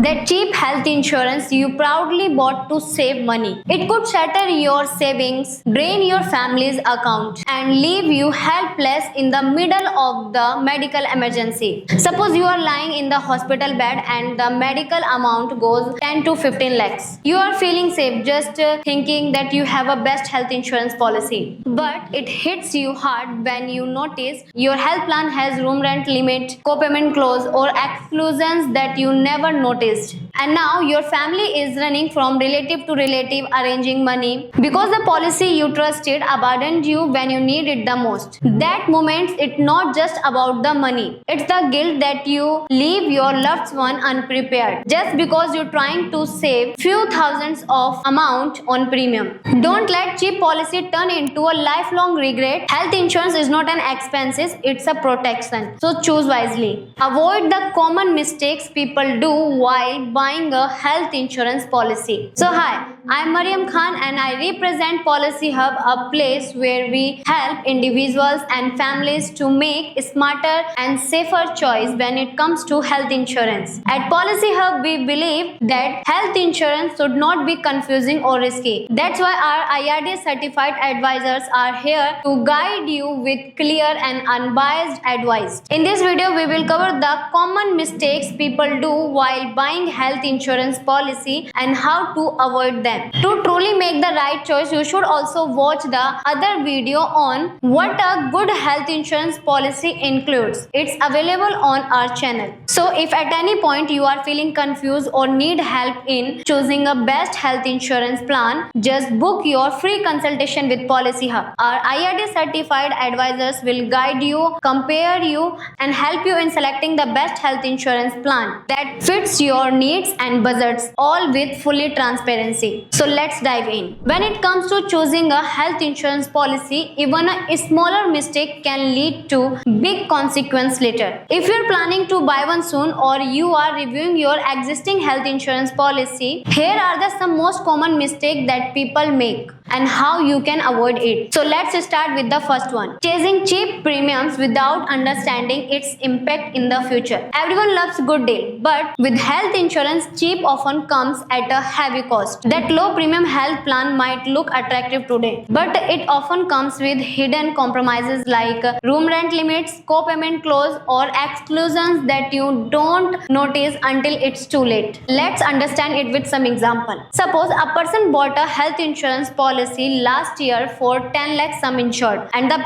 that cheap health insurance you proudly bought to save money. It could shatter your savings, drain your family's account, and leave you helpless in the middle of the medical emergency. Suppose you are lying in the hospital bed and the medical amount goes 10 to 15 lakhs. You are feeling safe just thinking that you have a best health insurance policy. But it hits you hard when you notice your health plan has room rent limit, co-payment clause, or exclusions that you never noticed. And now your family is running from relative to relative arranging money because the policy you trusted abandoned you when you need it the most. That moment, it's not just about the money. It's the guilt that you leave your loved one unprepared just because you're trying to save few thousands of amount on premium. Don't let cheap policy turn into a lifelong regret. Health insurance is not an expense, it's a protection. So choose wisely. Avoid the common mistakes people do while buying a health insurance policy. So hi, I'm Mariam Khan and I represent Policy Hub, a place where we help individuals and families to make smarter and safer choice when it comes to health insurance. At Policy Hub, we believe that health insurance should not be confusing or risky. That's why our IRDA certified advisors are here to guide you with clear and unbiased advice. In this video, we will cover the common mistakes people do while buying health insurance policy and how to avoid them. To truly make the right choice, you should also watch the other video on what a good health insurance policy includes. It's available on our channel. So if at any point you are feeling confused or need help in choosing a best health insurance plan, just book your free consultation with Policy Hub. Our IRDA certified advisors will guide you, compare you, and help you in selecting the best health insurance plan that fits your needs and budgets, all with fully transparency. So let's dive in. When it comes to choosing a health insurance policy, even a smaller mistake can lead to big consequence later. If you're planning to buy one soon or you are reviewing your existing health insurance policy, here are some most common mistakes that people make and how you can avoid it. So let's start with the first one. Chasing cheap premiums without understanding its impact in the future. Everyone loves good deal, but with health insurance, cheap often comes at a heavy cost. That low premium health plan might look attractive today, but it often comes with hidden compromises like room rent limits, co-payment clause, or exclusions that you don't notice until it's too late. Let's understand it with some example. Suppose a person bought a health insurance policy last year for 10 lakh sum insured, and the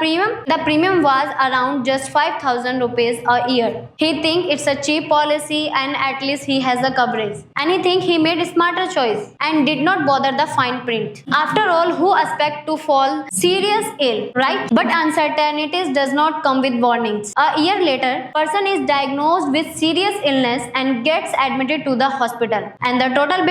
premium was around just 5,000 rupees a year. He think it's a cheap policy and at least he has a coverage, and he think he made a smarter choice and did not bother the fine print. After all, who expect to fall serious ill, right? But uncertainties does not come with warnings. A year later, person is diagnosed with serious illness and gets admitted to the hospital, and the total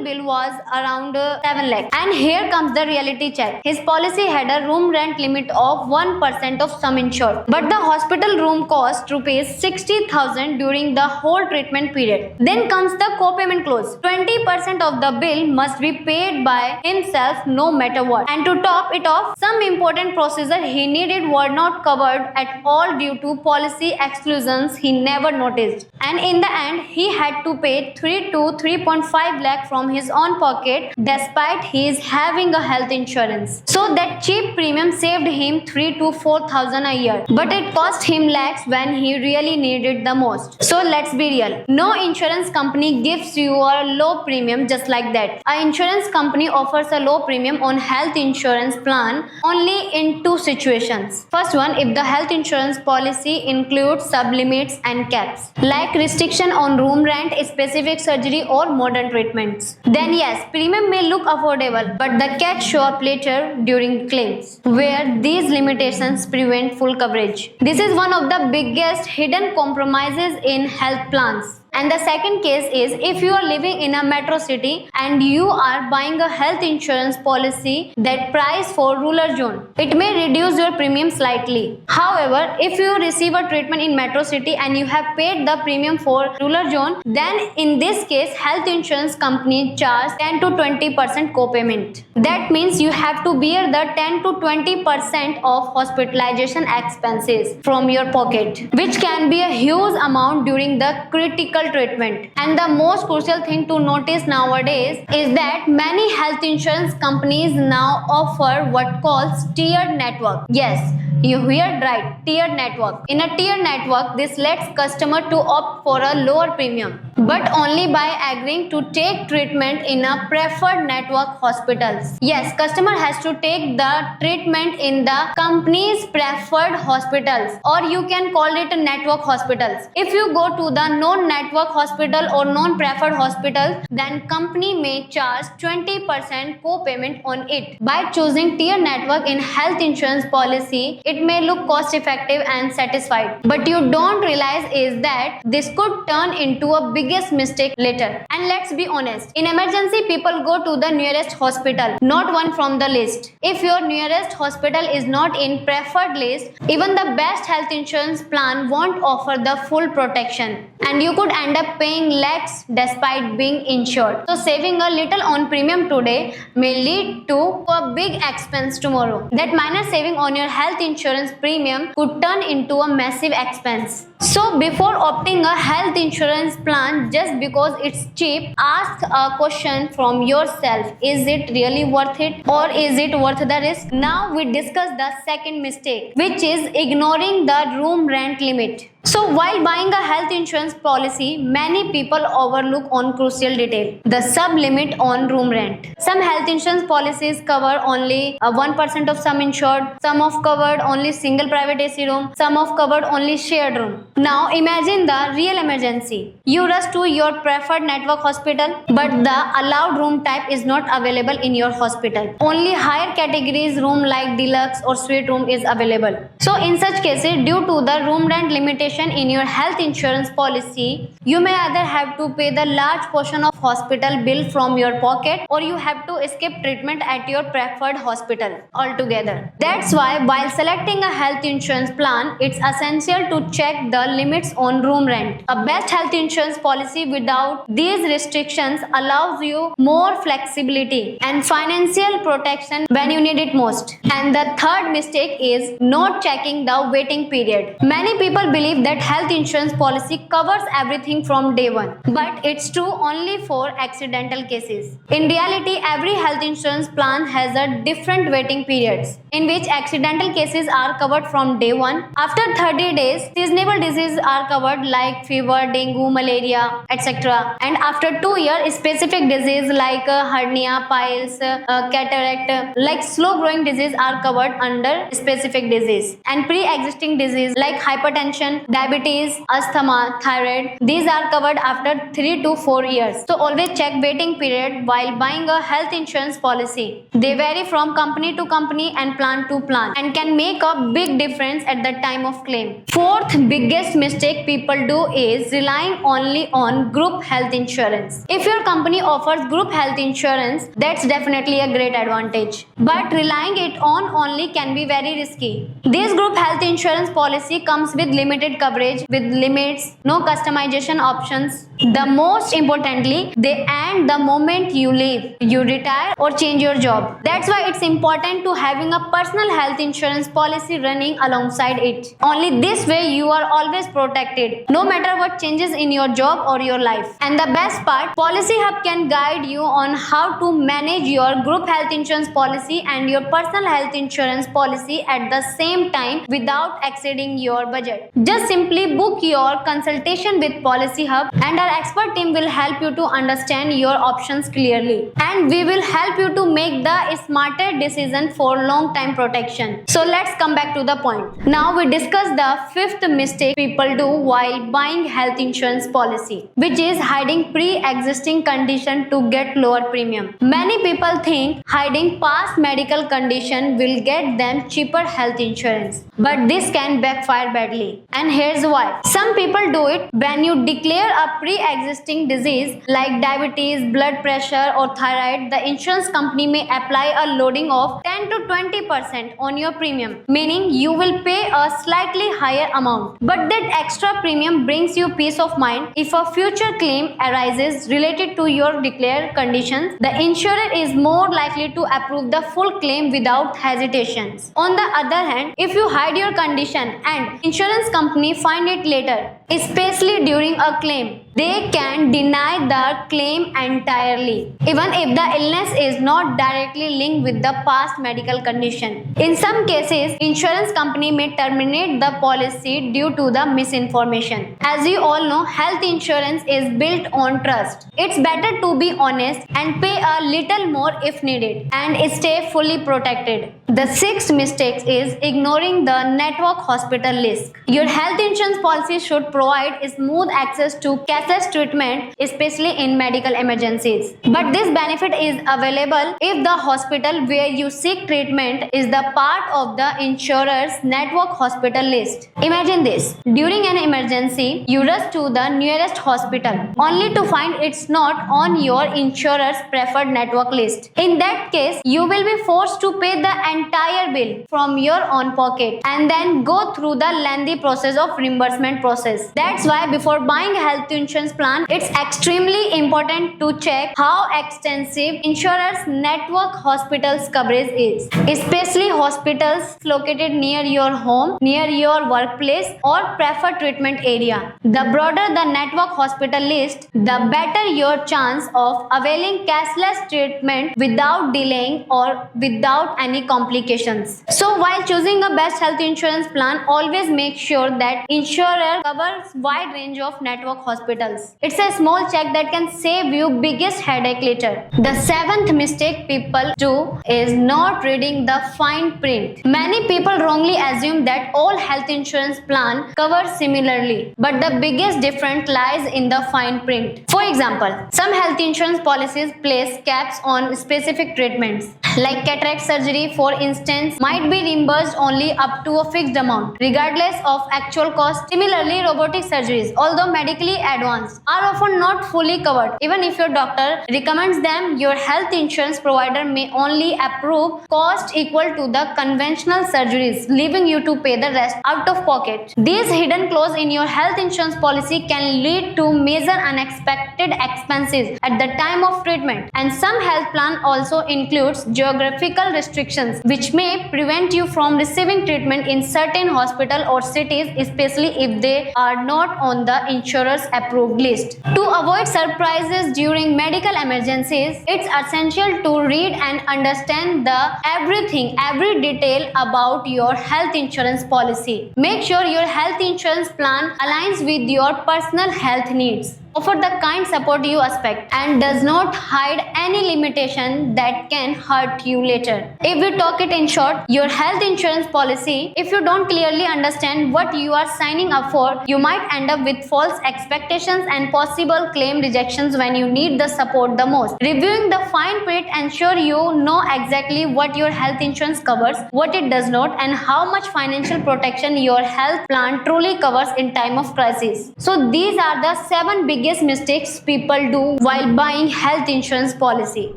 bill was around 7 lakh. And here comes the reality check. His policy had a room rent limit of 1% of sum insured, but the hospital room cost rupees 60,000 during the whole treatment period. Then comes the co-payment clause. 20% of the bill must be paid by himself no matter what. And to top it off, some important procedures he needed were not covered at all due to policy exclusions he never noticed. And in the end, he had to pay 3 to 3.5 lakh from his own pocket despite his having a health insurance. So that cheap premium saved him 3 to 4,000 a year, but it cost him lakhs when he really needed the most. So let's be real. No insurance company gives you a low premium just like that. An insurance company offers a low premium on health insurance plan only in two situations. First one, if the health insurance policy includes sublimits and caps, like restriction on room rent, specific surgery, or modern treatments. Then yes, premium may look affordable, but the catch show up later during claims, where these limitations prevent full coverage. This is one of the biggest hidden compromises in health plans. And the second case is if you are living in a metro city and you are buying a health insurance policy that priced for rural zone. It may reduce your premium slightly. However, if you receive a treatment in metro city and you have paid the premium for rural zone, then in this case, health insurance company charge 10 to 20% co-payment. That means you have to bear the 10 to 20% of hospitalization expenses from your pocket, which can be a huge amount during the critical medical treatment. And the most crucial thing to notice nowadays is that many health insurance companies now offer what calls tiered network. Yes, you heard right, tiered network. In a tiered network, this lets customer to opt for a lower premium, but only by agreeing to take treatment in a preferred network hospitals. Yes, customer has to take the treatment in the company's preferred hospitals, or you can call it a network hospitals. If you go to the non-network hospital or non-preferred hospital, then company may charge 20% co-payment on it. By choosing tier network in health insurance policy, it may look cost effective and satisfied, but you don't realize is that this could turn into a biggest mistake later. And let's be honest, in emergency people go to the nearest hospital, not one from the list. If your nearest hospital is not in preferred list, even the best health insurance plan won't offer the full protection, and you could end up paying lakhs despite being insured. So saving a little on premium today may lead to a big expense tomorrow. That minor saving on your health insurance premium could turn into a massive expense. So before opting a health insurance plan just because it's cheap, ask a question from yourself. Is it really worth it, or is it worth the risk? Now we discuss the second mistake, which is ignoring the room rent limit. So while buying a health insurance policy, many people overlook on crucial detail, the sub-limit on room rent. Some health insurance policies cover only 1% of sum insured, some of covered only single private AC room, some of covered only shared room. Now imagine the real emergency. You rush to your preferred network hospital, but the allowed room type is not available in your hospital. Only higher categories room like deluxe or suite room is available. So in such cases, due to the room rent limitation in your health insurance policy, you may either have to pay the large portion of hospital bill from your pocket, or you have to escape treatment at your preferred hospital altogether. That's why while selecting a health insurance plan, it's essential to check the limits on room rent. A best health insurance policy without these restrictions allows you more flexibility and financial protection when you need it most. And the third mistake is not checking the waiting period. Many people believe that health insurance policy covers everything from day one, but it's true only for accidental cases. In reality, every health insurance plan has a different waiting periods in which accidental cases are covered from day one. After 30 days, seasonable diseases are covered like fever, dengue, malaria, etc. And after 2 years, specific disease like hernia, piles, cataract, like slow growing disease are covered under specific disease. And pre-existing disease like hypertension, diabetes, asthma, thyroid, these are covered after 3 to 4 years. So always check waiting period while buying a health insurance policy. They vary from company to company and plan to plan, and can make a big difference at the time of claim. Fourth biggest mistake people do is relying only on group health insurance. If your company offers group health insurance, that's definitely a great advantage, but relying it on only can be very risky. This group health insurance policy comes with limited coverage, with limits, no customization options. The most importantly, they end the moment you leave, you retire or change your job. That's why it's important to having a personal health insurance policy running alongside it. Only this way you are always protected, no matter what changes in your job or your life. And the best part, Policy Hub can guide you on how to manage your group health insurance policy and your personal health insurance policy at the same time without exceeding your budget. Just simply book your consultation with Policy Hub, and our expert team will help you to understand your options clearly, and we will help you to make the smarter decision for long time protection. So let's come back to the point. Now we discuss the fifth mistake people do while buying health insurance policy, which is hiding pre-existing condition to get lower premium. Many people think hiding past medical condition will get them cheaper health insurance, but this can backfire badly, and here's why. Some people do it when you declare a pre-existing disease like diabetes, blood pressure or thyroid. The insurance company may apply a loading of 10 to 20% on your premium, meaning you will pay a slightly higher amount, but that extra premium brings you peace of mind. If a future claim arises related to your declared conditions, the insurer is more likely to approve the full claim without hesitations. On the other hand, if you hide your condition and insurance company find it later, especially during a claim, they they can deny the claim entirely, even if the illness is not directly linked with the past medical condition. In some cases, insurance company may terminate the policy due to the misinformation. As you all know, health insurance is built on trust. It's better to be honest and pay a little more if needed and stay fully protected. The sixth mistake is ignoring the network hospital list. Your health insurance policy should provide smooth access to cashless treatment, especially in medical emergencies. But this benefit is available if the hospital where you seek treatment is the part of the insurer's network hospital list. Imagine this. During an emergency, you rush to the nearest hospital only to find it's not on your insurer's preferred network list. In that case, you will be forced to pay the entire bill from your own pocket and then go through the lengthy process of reimbursement process. That's why before buying a health insurance plan, it's extremely important to check how extensive insurer's network hospitals coverage is, especially hospitals located near your home, near your workplace or preferred treatment area. The broader the network hospital list, the better your chance of availing cashless treatment without delaying or without any complications. So while choosing a best health insurance plan, always make sure that insurer covers wide range of network hospitals. It's a small check that can save you biggest headache later. The seventh mistake people do is not reading the fine print. Many people wrongly assume that all health insurance plan cover similarly, but the biggest difference lies in the fine print. For example, some health insurance policies place caps on specific treatments, like cataract surgery, for instance, might be reimbursed only up to a fixed amount, regardless of actual cost. Similarly, robotic surgeries, although medically advanced, are often not fully covered. Even if your doctor recommends them, your health insurance provider may only approve cost equal to the conventional surgeries, leaving you to pay the rest out of pocket. These hidden clauses in your health insurance policy can lead to major unexpected expenses at the time of treatment, and some health plan also includes geographical restrictions which may prevent you from receiving treatment in certain hospitals or cities, especially if they are not on the insurer's approved list. To avoid surprises during medical emergencies, it's essential to read and understand every detail about your health insurance policy. Make sure your health insurance plan aligns with your personal health needs, offer the kind support you expect, and does not hide any limitation that can hurt you later. If we talk it in short, your health insurance policy, if you don't clearly understand what you are signing up for, you might end up with false expectations and possible claim rejections when you need the support the most. Reviewing the fine print ensure you know exactly what your health insurance covers, what it does not, and how much financial protection your health plan truly covers in time of crisis. So these are the 7 biggest mistakes people do while buying health insurance policy.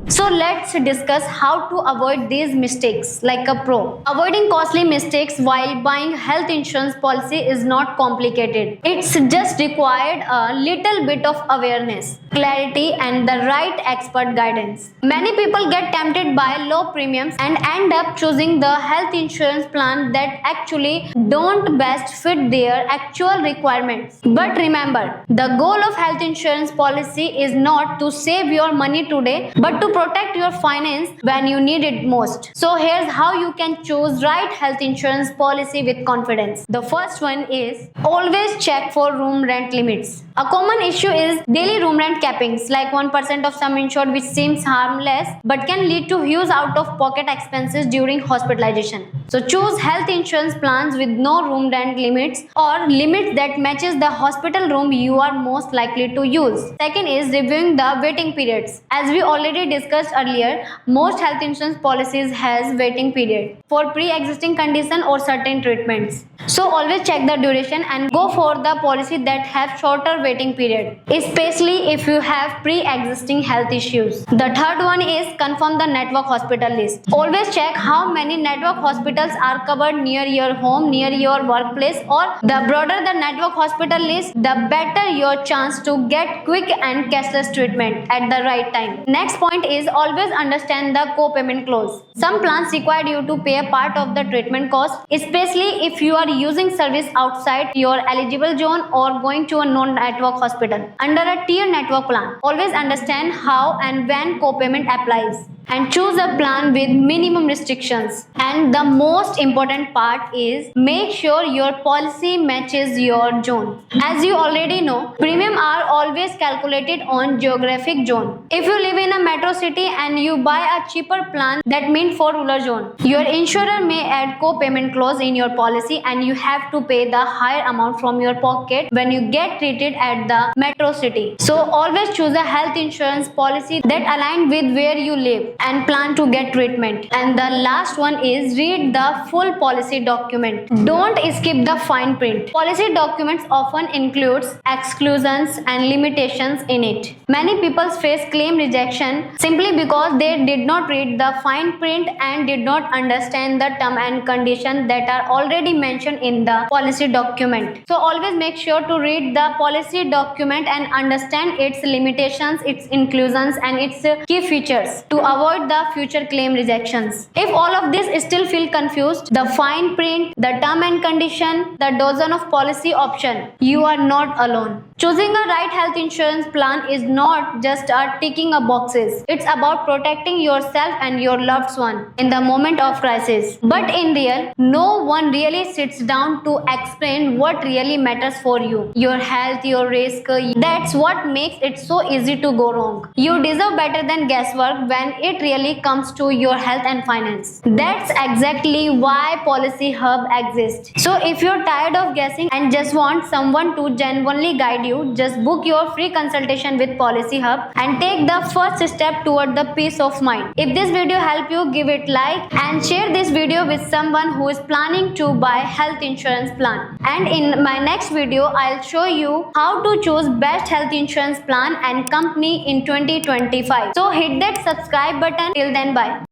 So let's discuss how to avoid these mistakes like a pro. Avoiding costly mistakes while buying health insurance policy is not complicated. It's just required a little bit of awareness, clarity, and the right expert guidance. Many people get tempted by low premiums and end up choosing the health insurance plan that actually don't best fit their actual requirements. But remember, the goal of health insurance policy is not to save your money today, but to protect your finance when you need it most. So here's how you can choose right health insurance policy with confidence. The first one is always check for room rent limits. A common issue is daily room rent cappings, like 1% of sum insured, which seems harmless but can lead to huge out-of-pocket expenses during hospitalization. So choose health insurance plans with no room rent limits or limits that matches the hospital room you are most likely to use. Second is reviewing the waiting periods. As we already discussed earlier, most health insurance policies has waiting period for pre-existing condition or certain treatments. So always check the duration and go for the policy that have shorter waiting period, especially if you have pre-existing health issues. The third one is confirm the network hospital list. Always check how many network hospitals are covered near your home, near your workplace, or the broader the network hospital list, the better your chance to get quick and cashless treatment at the right time. Next point is always understand the co-payment clause. Some plans require you to pay a part of the treatment cost, especially if you are using service outside your eligible zone or going to a non-network hospital. Under a tier network plan, always understand how and when co-payment applies, and choose a plan with minimum restrictions. And the most important part is make sure your policy matches your zone. As you already know, premium are always calculated on geographic zone. If you live in a metro city and you buy a cheaper plan that meant for rural zone, your insurer may add co-payment clause in your policy and you have to pay the higher amount from your pocket when you get treated at the metro city. So always choose a health insurance policy that aligns with where you live and plan to get treatment. And the last one is read the full policy document. Don't skip the fine print. Policy documents often includes exclusions and limitations in it. Many people face claim rejection simply because they did not read the fine print and did not understand the term and conditions that are already mentioned in the policy document. So always make sure to read the policy document and understand its limitations, its inclusions and its key features to avoid the future claim rejections. If all of this still feel confused, the fine print, the term and condition, the dozen of policy option, you are not alone. Choosing a right health insurance plan is not just a ticking a boxes. It's about protecting yourself and your loved one in the moment of crisis. But in real, no one really sits down to explain what really matters for you. Your health, your risk, that's what makes it so easy to go wrong. You deserve better than guesswork when it really comes to your health and finance. That's exactly why Policy Hub exists. So if you're tired of guessing and just want someone to genuinely guide you, just book your free consultation with Policy Hub and take the first step toward the peace of mind. If this video helped you, give it like and share this video with someone who is planning to buy health insurance plan. And in my next video, I'll show you how to choose best health insurance plan and company in 2025. So hit that subscribe button. Till then, bye.